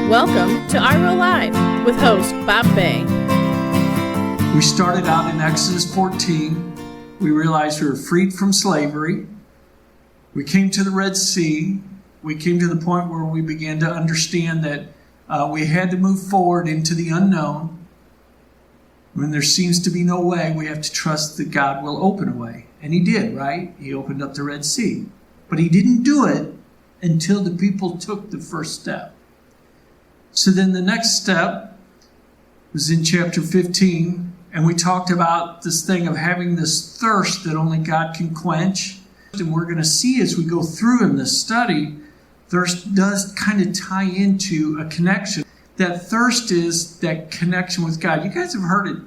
Welcome to IRO Live with host Bob Bay. We started out in Exodus 14. We realized we were freed from slavery. We came to the Red Sea. We came to the point where we began to understand that we had to move forward into the unknown. When there seems to be no way, we have to trust that God will open a way. And He did, right? He opened up the Red Sea. But He didn't do it until the people took the first step. So then the next step was in chapter 15, and we talked about this thing of having this thirst that only God can quench. And we're going to see as we go through in this study, thirst does kind of tie into a connection. That thirst is that connection with God. You guys have heard it.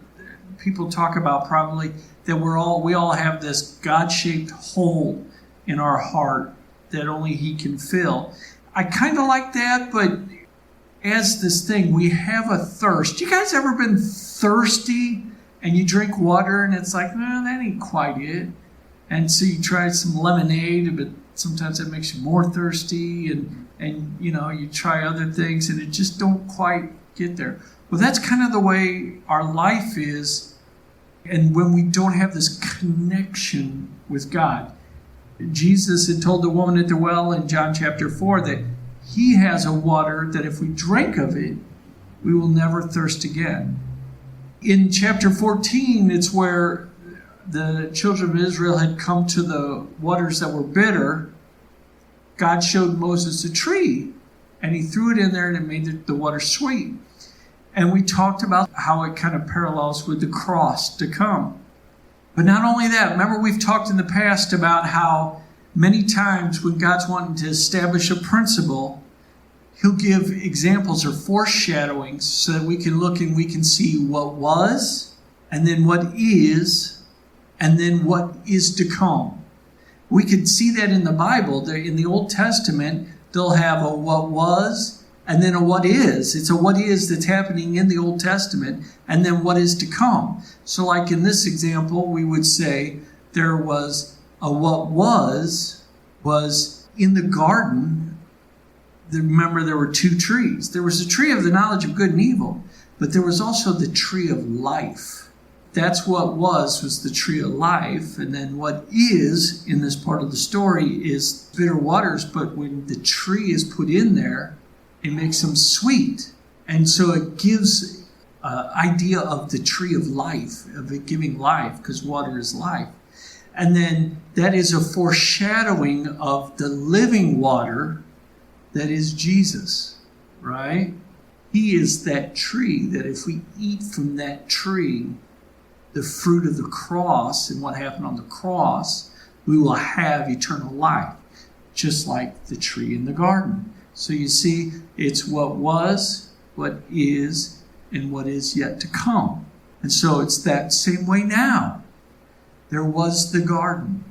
People talk about probably that we all have this God-shaped hole in our heart that only He can fill. I kind of like that, but as this thing, we have a thirst. You guys ever been thirsty and you drink water and it's like, no, that ain't quite it. And so you try some lemonade, but sometimes it makes you more thirsty, and you try other things and it just don't quite get there. Well, that's kind of the way our life is. And when we don't have this connection with God, Jesus had told the woman at the well in John chapter 4 that He has a water that if we drink of it, we will never thirst again. In chapter 14, it's where the children of Israel had come to the waters that were bitter. God showed Moses a tree, and He threw it in there, and it made the water sweet. And we talked about how it kind of parallels with the cross to come. But not only that, remember we've talked in the past about how many times when God's wanting to establish a principle, He'll give examples or foreshadowings so that we can look and we can see what was, and then what is, and then what is to come. We can see that in the Bible. In the Old Testament, they'll have a what was, and then a what is. It's a what is that's happening in the Old Testament, and then what is to come. So like in this example, we would say there was a what was in the garden. Remember, there were two trees. There was a tree of the knowledge of good and evil, but there was also the tree of life. That's what was the tree of life. And then what is, in this part of the story, is bitter waters. But when the tree is put in there, it makes them sweet. And so it gives an idea of the tree of life, of it giving life, because water is life. And then that is a foreshadowing of the living water that is Jesus, right? He is that tree that if we eat from that tree, the fruit of the cross and what happened on the cross, we will have eternal life, just like the tree in the garden. So you see, it's what was, what is, and what is yet to come. And so it's that same way now. There was the garden.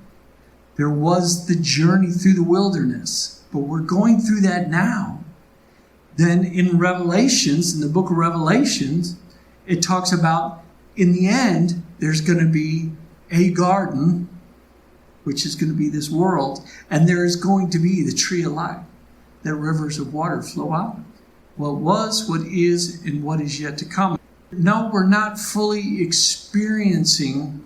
There was the journey through the wilderness. But we're going through that now. Then in Revelations, in the book of Revelations, it talks about in the end, there's going to be a garden, which is going to be this world, and there is going to be the tree of life, that rivers of water flow out. What was, what is, and what is yet to come. No, we're not fully experiencing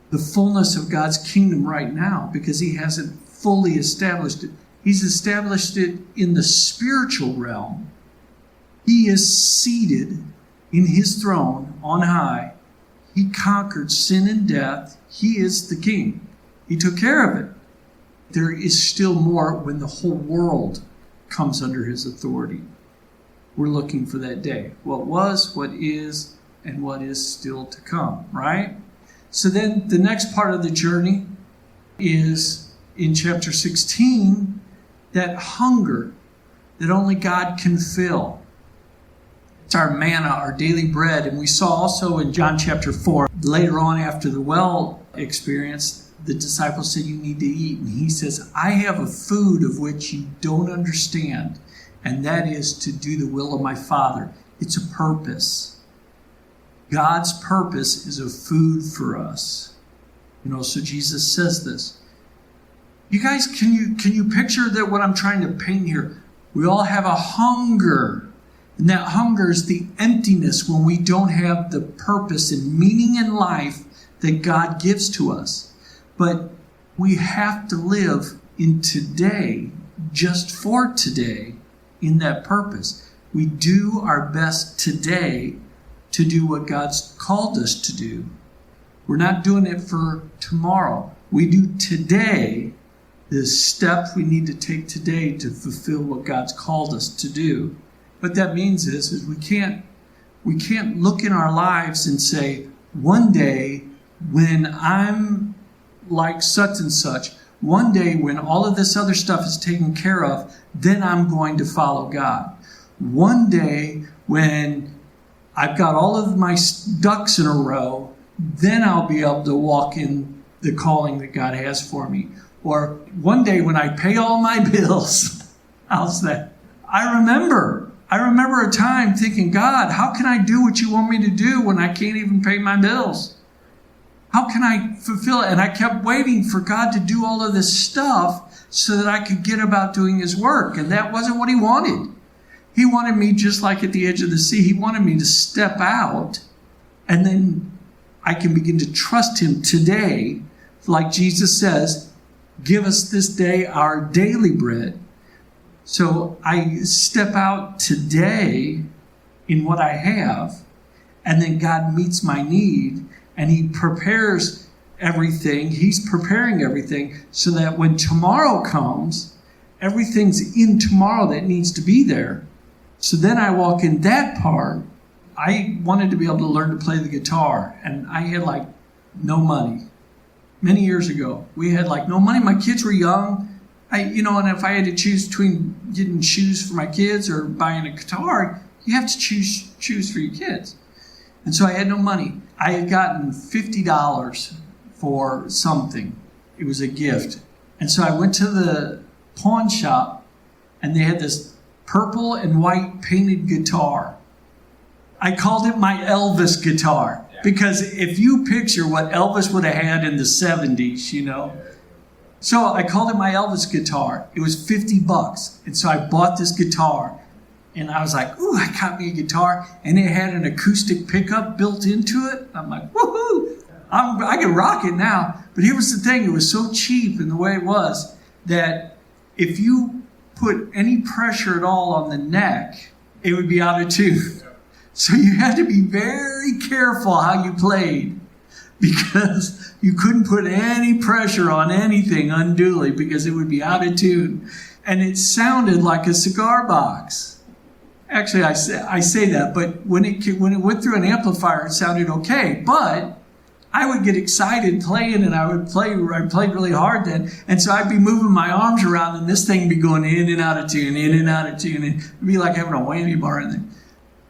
the fullness of God's kingdom right now because He hasn't fully established it. He's established it in the spiritual realm. He is seated in His throne on high. He conquered sin and death. He is the king. He took care of it. There is still more when the whole world comes under His authority. We're looking for that day. What was, what is, and what is still to come, right? So then the next part of the journey is in chapter 16, that hunger that only God can fill. It's our manna, our daily bread. And we saw also in John chapter 4, later on after the well experience, the disciples said, you need to eat. And He says, I have a food of which you don't understand, and that is to do the will of my Father. It's a purpose. God's purpose is a food for us. So Jesus says this. You guys, can you picture that what I'm trying to paint here? We all have a hunger. And that hunger is the emptiness when we don't have the purpose and meaning in life that God gives to us. But we have to live in today, just for today, in that purpose. We do our best today to do what God's called us to do. We're not doing it for tomorrow. We do today the steps we need to take today to fulfill what God's called us to do. What that means is we can't look in our lives and say, one day when I'm like such and such, one day when all of this other stuff is taken care of, then I'm going to follow God. One day when I've got all of my ducks in a row, then I'll be able to walk in the calling that God has for me. Or one day when I pay all my bills, how's that? I remember a time thinking, God, how can I do what you want me to do when I can't even pay my bills? How can I fulfill it? And I kept waiting for God to do all of this stuff so that I could get about doing his work. And that wasn't what he wanted. He wanted me just like at the edge of the sea. He wanted me to step out, and then I can begin to trust him today. Like Jesus says, give us this day our daily bread. So I step out today in what I have, and then God meets my need, and he prepares everything. He's preparing everything so that when tomorrow comes, everything's in tomorrow that needs to be there. So then I walk in that part. I wanted to be able to learn to play the guitar, and I had like no money. Many years ago, we had like no money. My kids were young. And if I had to choose between getting shoes for my kids or buying a guitar, you have to choose for your kids. And so I had no money. I had gotten $50 for something. It was a gift. And so I went to the pawn shop, and they had this purple and white painted guitar. I called it my Elvis guitar, because if you picture what Elvis would have had in the 70s, So I called it my Elvis guitar. It was $50. And so I bought this guitar, and I was like, ooh, I got me a guitar, and it had an acoustic pickup built into it. I'm like, woohoo, I can rock it now. But here was the thing, it was so cheap in the way it was that if you put any pressure at all on the neck, it would be out of tune. So you had to be very careful how you played, because you couldn't put any pressure on anything unduly, because it would be out of tune. And it sounded like a cigar box. Actually, I say that, but when it went through an amplifier, it sounded okay. But I would get excited playing, and I played really hard then. And so I'd be moving my arms around, and this thing would be going in and out of tune, in and out of tune. And it'd be like having a whammy bar in there.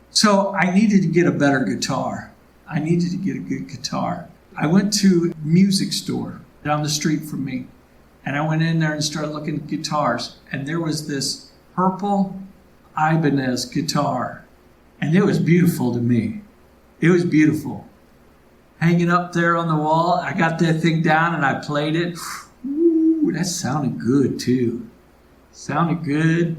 So I needed to get a better guitar. I needed to get a good guitar. I went to a music store down the street from me, and I went in there and started looking at guitars, and there was this purple Ibanez guitar, and it was beautiful to me. It was beautiful. Hanging up there on the wall, I got that thing down and I played it. Ooh, that sounded good too. Sounded good.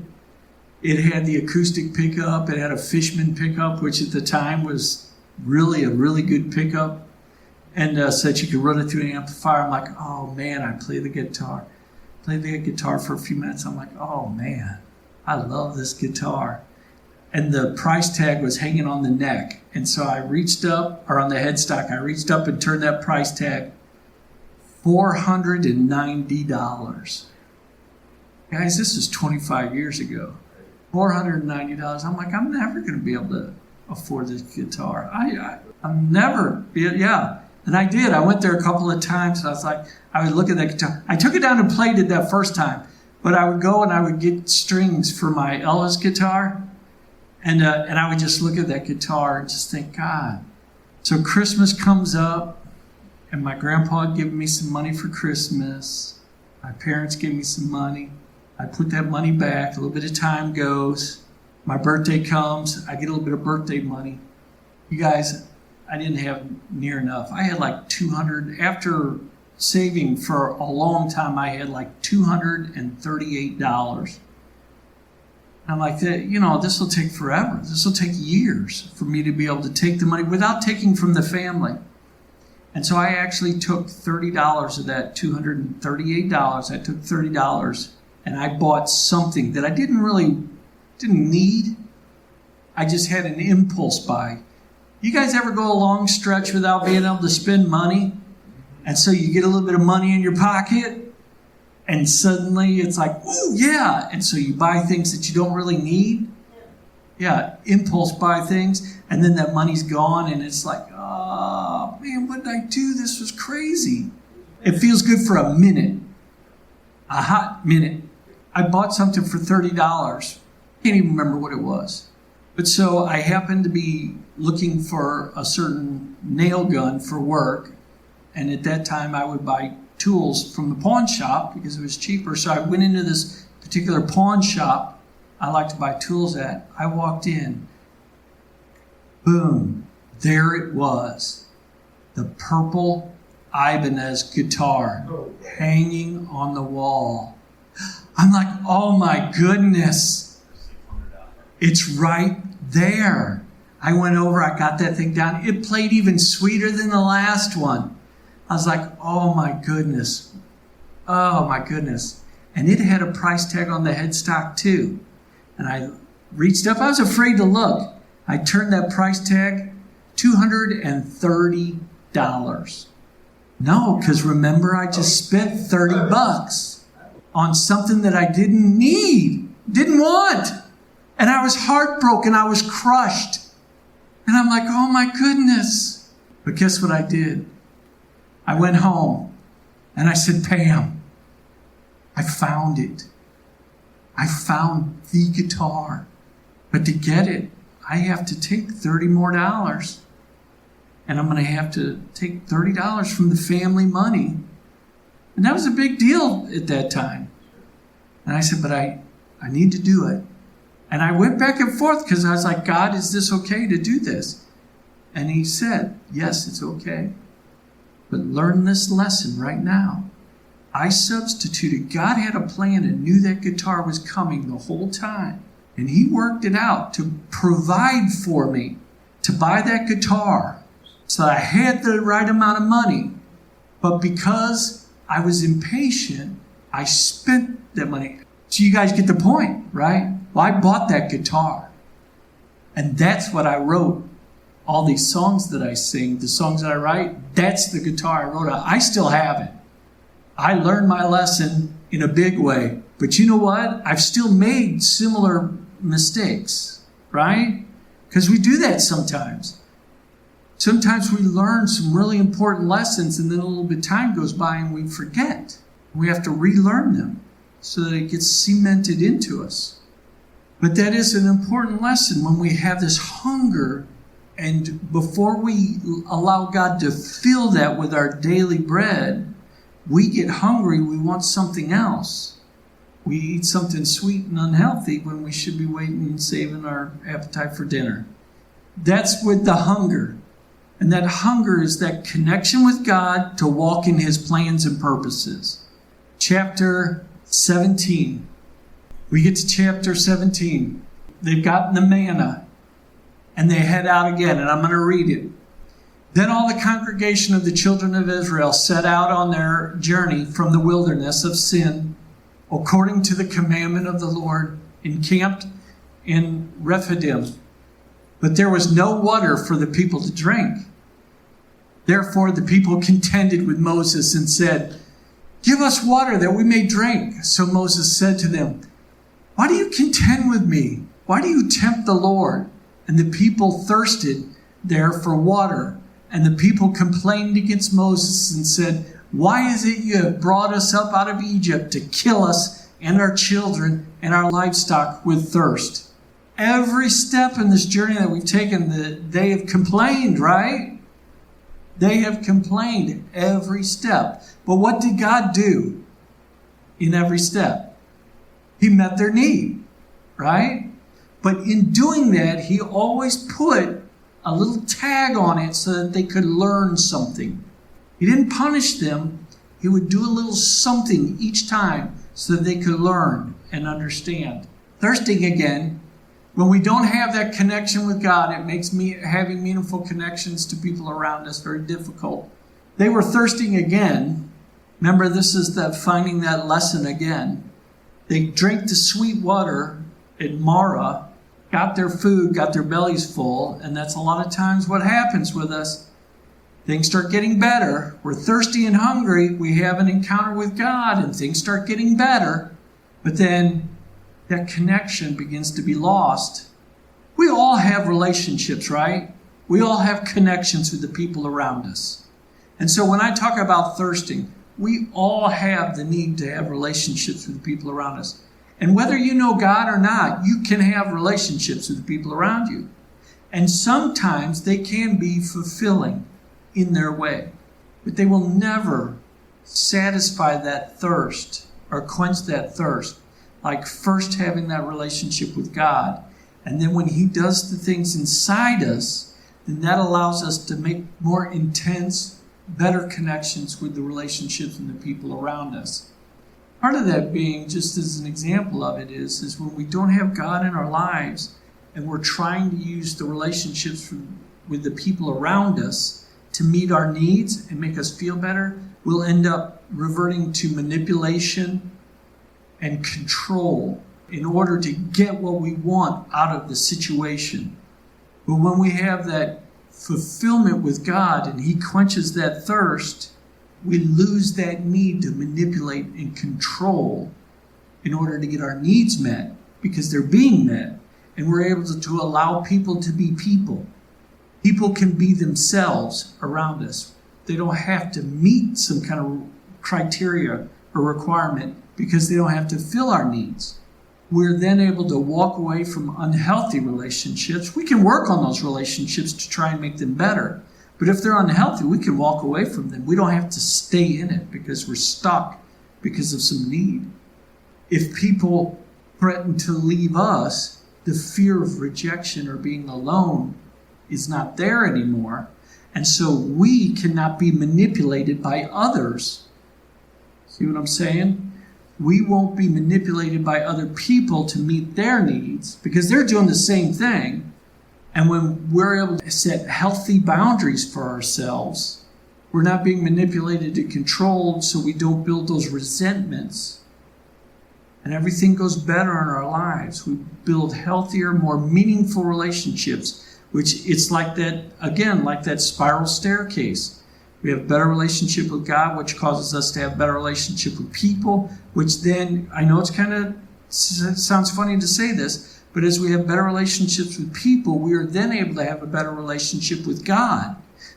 It had the acoustic pickup. It had a Fishman pickup, which at the time was really a really good pickup. And said you could run it through an amplifier. I'm like, oh man, I play the guitar. Played the guitar for a few minutes. I'm like, oh man, I love this guitar. And the price tag was hanging on the neck. And so I reached up, or on the headstock, I reached up and turned that price tag, $490. Guys, this is 25 years ago. $490. I'm like, I'm never going to be able to afford this guitar. I'm never, yeah. And I did. I went there a couple of times, and I was like, I would look at that guitar. I took it down and played it that first time. But I would go and I would get strings for my Elvis guitar, and I would just look at that guitar and just think, God. So Christmas comes up, and my grandpa had given me some money for Christmas. My parents gave me some money. I put that money back. A little bit of time goes. My birthday comes. I get a little bit of birthday money. You guys, I didn't have near enough. I had like 200. After saving for a long time, I had like $238. I'm like, this will take forever. This will take years for me to be able to take the money without taking from the family. And so I actually took $30 of that $238. I took $30 and I bought something that I didn't need. I just had an impulse buy. You guys ever go a long stretch without being able to spend money? And so you get a little bit of money in your pocket and suddenly it's like, ooh, yeah. And so you buy things that you don't really need. Yeah, impulse buy things. And then that money's gone and it's like, oh, man, what did I do? This was crazy. It feels good for a minute, a hot minute. I bought something for $30. Can't even remember what it was. But so I happened to be looking for a certain nail gun for work. And at that time I would buy tools from the pawn shop because it was cheaper. So I went into this particular pawn shop I like to buy tools at. I walked in. Boom. There it was. The purple Ibanez guitar hanging on the wall. I'm like, oh my goodness. It's right there. I went over, I got that thing down. It played even sweeter than the last one. I was like, oh my goodness. Oh my goodness. And it had a price tag on the headstock too. And I reached up, I was afraid to look. I turned that price tag, $230. No, because remember, I just spent $30 on something that I didn't need, didn't want. And I was heartbroken, I was crushed. And I'm like, oh my goodness. But guess what I did? I went home and I said, Pam, I found it. I found the guitar. But to get it, I have to take $30 more. And I'm going to have to take $30 from the family money. And that was a big deal at that time. And I said, but I need to do it. And I went back and forth because I was like, God, is this okay to do this? And he said, yes, it's okay. But learn this lesson right now. I substituted. God had a plan and knew that guitar was coming the whole time. And he worked it out to provide for me to buy that guitar. So I had the right amount of money. But because I was impatient, I spent that money. So you guys get the point, right? Well, I bought that guitar. And that's what I wrote. All these songs that I sing, the songs that I write, that's the guitar I wrote on. I still have it. I learned my lesson in a big way. But you know what? I've still made similar mistakes, right? Because we do that sometimes. Sometimes we learn some really important lessons and then a little bit of time goes by and we forget. We have to relearn them so that it gets cemented into us. But that is an important lesson when we have this hunger. And before we allow God to fill that with our daily bread, we get hungry, we want something else. We eat something sweet and unhealthy when we should be waiting and saving our appetite for dinner. That's with the hunger. And that hunger is that connection with God to walk in his plans and purposes. Chapter 17. We get to chapter 17. They've gotten the manna. And they head out again, and I'm going to read it. Then all the congregation of the children of Israel set out on their journey from the wilderness of Sin, according to the commandment of the Lord, encamped in Rephidim. But there was no water for the people to drink. Therefore the people contended with Moses and said, give us water that we may drink. So Moses said to them, why do you contend with me? Why do you tempt the Lord? And the people thirsted there for water. And the people complained against Moses and said, why is it you have brought us up out of Egypt to kill us and our children and our livestock with thirst? Every step in this journey that we've taken, they have complained, right? They have complained every step. But what did God do in every step? He met their need, right? But in doing that, he always put a little tag on it so that they could learn something. He didn't punish them. He would do a little something each time so that they could learn and understand. thirsting again. When we don't have that connection with God, it makes having meaningful connections to people around us very difficult. They were thirsting again. Remember, this is finding that lesson again. They drank the sweet water at Marah, got their food, got their bellies full, and that's a lot of times what happens with us. Things start getting better. We're thirsty and hungry. We have an encounter with God, and things start getting better. But then that connection begins to be lost. We all have relationships, right? We all have connections with the people around us. And so when I talk about thirsting, we all have the need to have relationships with the people around us. And whether you know God or not, you can have relationships with the people around you. And sometimes they can be fulfilling in their way. But they will never satisfy that thirst or quench that thirst like first having that relationship with God. And then when He does the things inside us, then that allows us to make more intense, better connections with the relationships and the people around us. Part of that being, just as an example of it, is when we don't have God in our lives and we're trying to use the relationships with the people around us to meet our needs and make us feel better, we'll end up reverting to manipulation and control in order to get what we want out of the situation. But when we have that fulfillment with God and He quenches that thirst, we lose that need to manipulate and control in order to get our needs met, because they're being met, and we're able to allow people to be people. People can be themselves around us. They don't have to meet some kind of criteria or requirement because they don't have to fill our needs. We're then able to walk away from unhealthy relationships. We can work on those relationships to try and make them better. But if they're unhealthy, we can walk away from them. We don't have to stay in it because we're stuck because of some need. If people threaten to leave us, the fear of rejection or being alone is not there anymore. And so we cannot be manipulated by others. See what I'm saying? We won't be manipulated by other people to meet their needs because they're doing the same thing. And when we're able to set healthy boundaries for ourselves, we're not being manipulated and controlled, so we don't build those resentments. And everything goes better in our lives. We build healthier, more meaningful relationships, which it's like that, again, like that spiral staircase. We have a better relationship with God, which causes us to have a better relationship with people, which then, I know it sounds funny to say this, but as we have better relationships with people, we are then able to have a better relationship with God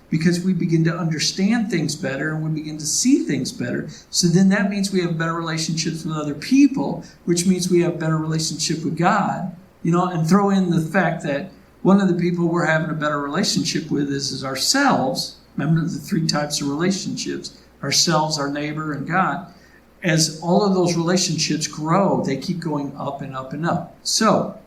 because we begin to understand things better and we begin to see things better. So then that means we have better relationships with other people, which means we have a better relationship with God. And throw in the fact that one of the people we're having a better relationship with is ourselves. Remember the 3 types of relationships: ourselves, our neighbor, and God. As all of those relationships grow, they keep going up and up and up. So,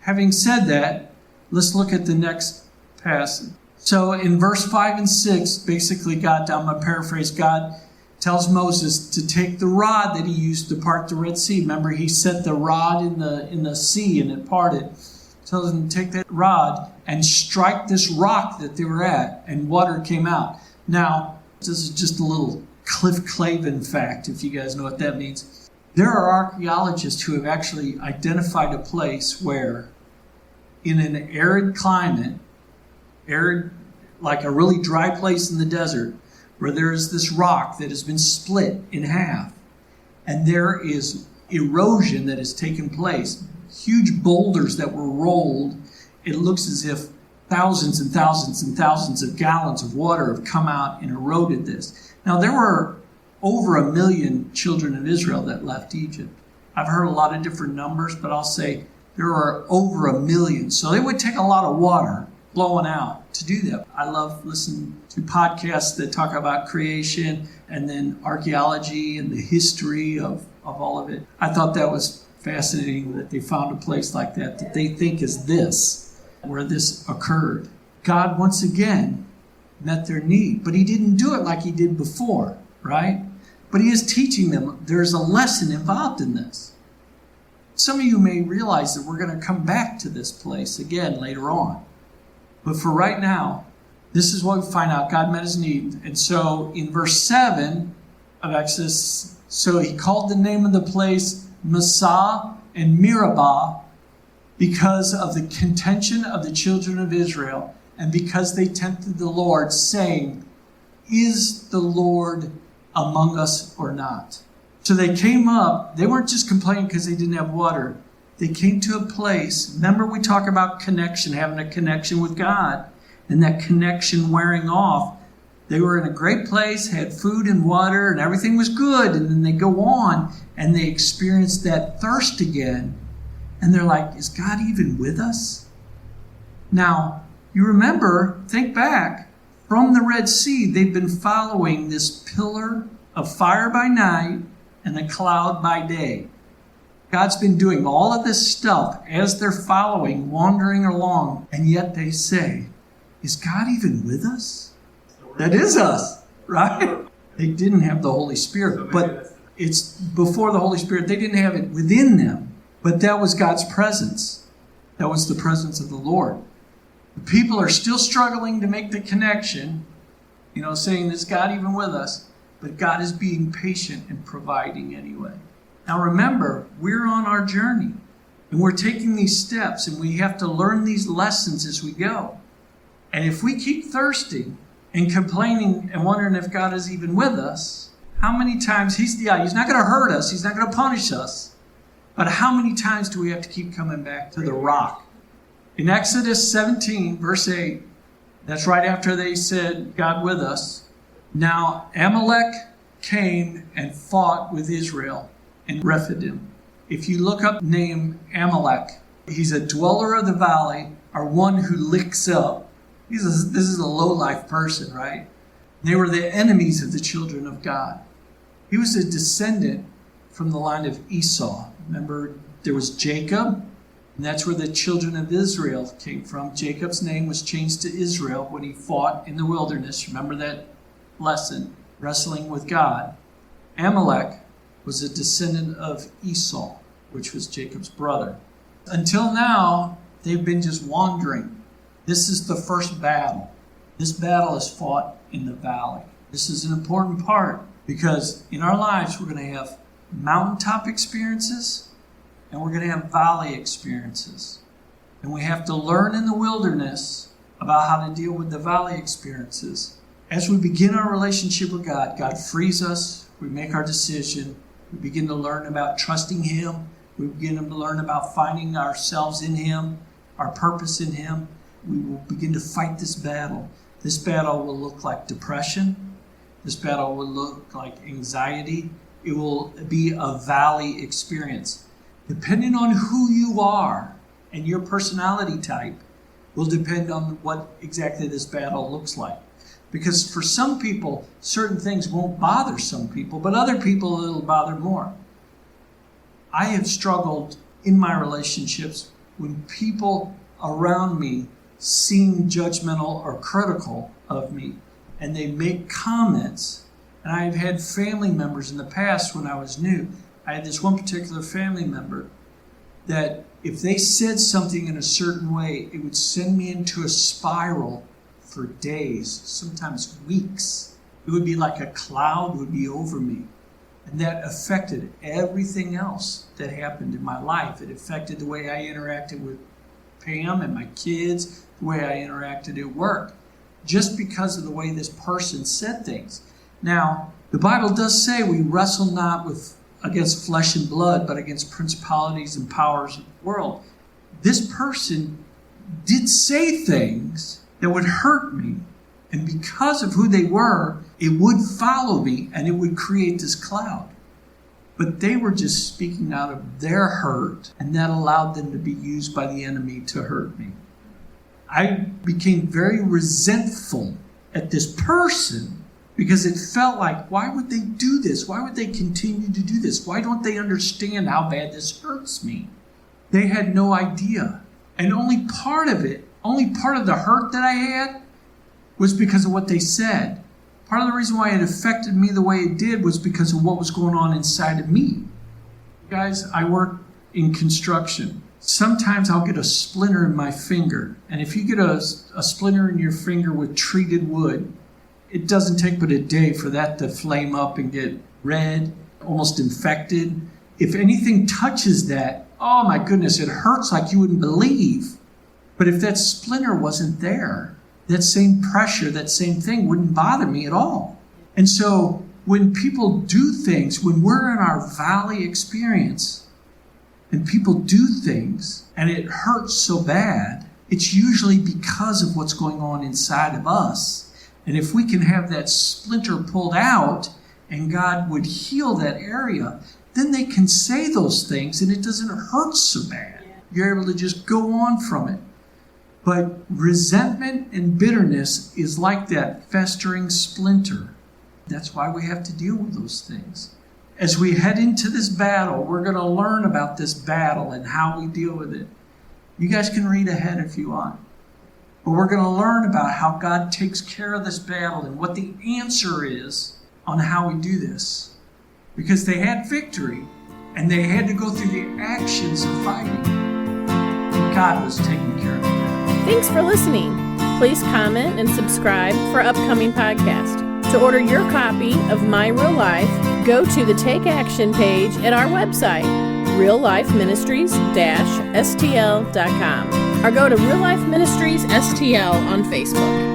having said that, let's look at the next passage. So in verse 5 and 6, basically I'm going to paraphrase, God tells Moses to take the rod that He used to part the Red Sea. Remember, He set the rod in the sea and it parted. Tells him to take that rod and strike this rock that they were at, and water came out. Now, this is just a little Cliff Clavin fact, if you guys know what that means. There are archaeologists who have actually identified a place where, in an arid climate, like a really dry place in the desert, where there is this rock that has been split in half, and there is erosion that has taken place. Huge boulders that were rolled. It looks as if thousands and thousands and thousands of gallons of water have come out and eroded this. Now, there were over 1 million children of Israel that left Egypt. I've heard a lot of different numbers, but I'll say there are over 1 million. So it would take a lot of water blowing out to do that. I love listening to podcasts that talk about creation and then archaeology and the history of all of it. I thought that was fascinating that they found a place like that they think is this, where this occurred. God, once again, met their need, but He didn't do it like He did before, right? But He is teaching them. There's a lesson involved in this. Some of you may realize that we're going to come back to this place again later on. But for right now, this is what we find out. God met his need. And so in verse 7 of Exodus, so he called the name of the place Massah and Meribah because of the contention of the children of Israel and because they tempted the Lord, saying, is the Lord among us or not? So they came up. They weren't just complaining because they didn't have water. They came to a place. Remember, we talk about connection, having a connection with God, and that connection wearing off. They were in a great place, had food and water, and everything was good. And then they go on, and they experience that thirst again. And they're like, is God even with us? Now, you remember, think back, from the Red Sea, they've been following this pillar of fire by night and the cloud by day. God's been doing all of this stuff as they're following, wandering along, and yet they say, is God even with us? That is us, right? They didn't have the Holy Spirit, but it's before the Holy Spirit. They didn't have it within them, but that was God's presence. That was the presence of the Lord. The people are still struggling to make the connection, saying, is God even with us? But God is being patient and providing anyway. Now remember, we're on our journey, and we're taking these steps, and we have to learn these lessons as we go. And if we keep thirsting and complaining and wondering if God is even with us, how many times, he's not going to hurt us, he's not going to punish us, but how many times do we have to keep coming back to the rock? In Exodus 17, verse 8, that's right after they said, God with us. Now Amalek came and fought with Israel in Rephidim. If you look up the name Amalek, he's a dweller of the valley, or one who licks up. This is a low-life person, right? They were the enemies of the children of God. He was a descendant from the line of Esau. Remember, there was Jacob, and that's where the children of Israel came from. Jacob's name was changed to Israel when he fought in the wilderness. Remember that lesson, wrestling with God. Amalek was a descendant of Esau, which was Jacob's brother. Until now, they've been just wandering. This is the first battle. This battle is fought in the valley. This is an important part because in our lives, we're going to have mountaintop experiences and we're going to have valley experiences. And we have to learn in the wilderness about how to deal with the valley experiences. As we begin our relationship with God, God frees us. We make our decision. We begin to learn about trusting him. We begin to learn about finding ourselves in him, our purpose in him. We will begin to fight this battle. This battle will look like depression. This battle will look like anxiety. It will be a valley experience. Depending on who you are and your personality type will depend on what exactly this battle looks like. Because for some people, certain things won't bother some people, but other people it'll bother more. I have struggled in my relationships when people around me seem judgmental or critical of me, and they make comments. And I've had family members in the past when I was new. I had this one particular family member that if they said something in a certain way, it would send me into a spiral for days, sometimes weeks. It would be like a cloud would be over me. And that affected everything else that happened in my life. It affected the way I interacted with Pam and my kids, the way I interacted at work, just because of the way this person said things. Now, the Bible does say we wrestle not against flesh and blood, but against principalities and powers of the world. This person did say things that would hurt me. And because of who they were, it would follow me and it would create this cloud. But they were just speaking out of their hurt, and that allowed them to be used by the enemy to hurt me. I became very resentful at this person because it felt like, why would they do this? Why would they continue to do this? Why don't they understand how bad this hurts me? They had no idea. And only part of the hurt that I had was because of what they said. Part of the reason why it affected me the way it did was because of what was going on inside of me. Guys, I work in construction. Sometimes I'll get a splinter in my finger. And if you get a splinter in your finger with treated wood, it doesn't take but a day for that to flame up and get red, almost infected. If anything touches that, oh my goodness, it hurts like you wouldn't believe. But if that splinter wasn't there, that same pressure, that same thing wouldn't bother me at all. And so when people do things, when we're in our valley experience and people do things and it hurts so bad, it's usually because of what's going on inside of us. And if we can have that splinter pulled out and God would heal that area, then they can say those things and it doesn't hurt so bad. You're able to just go on from it. But resentment and bitterness is like that festering splinter. That's why we have to deal with those things. As we head into this battle, we're going to learn about this battle and how we deal with it. You guys can read ahead if you want. But we're going to learn about how God takes care of this battle and what the answer is on how we do this. Because they had victory and they had to go through the actions of fighting. And God was taking care of it. Thanks for listening. Please comment and subscribe for upcoming podcasts. To order your copy of My Real Life, go to the Take Action page at our website, reallifeministries-stl.com, or go to Real Life Ministries STL on Facebook.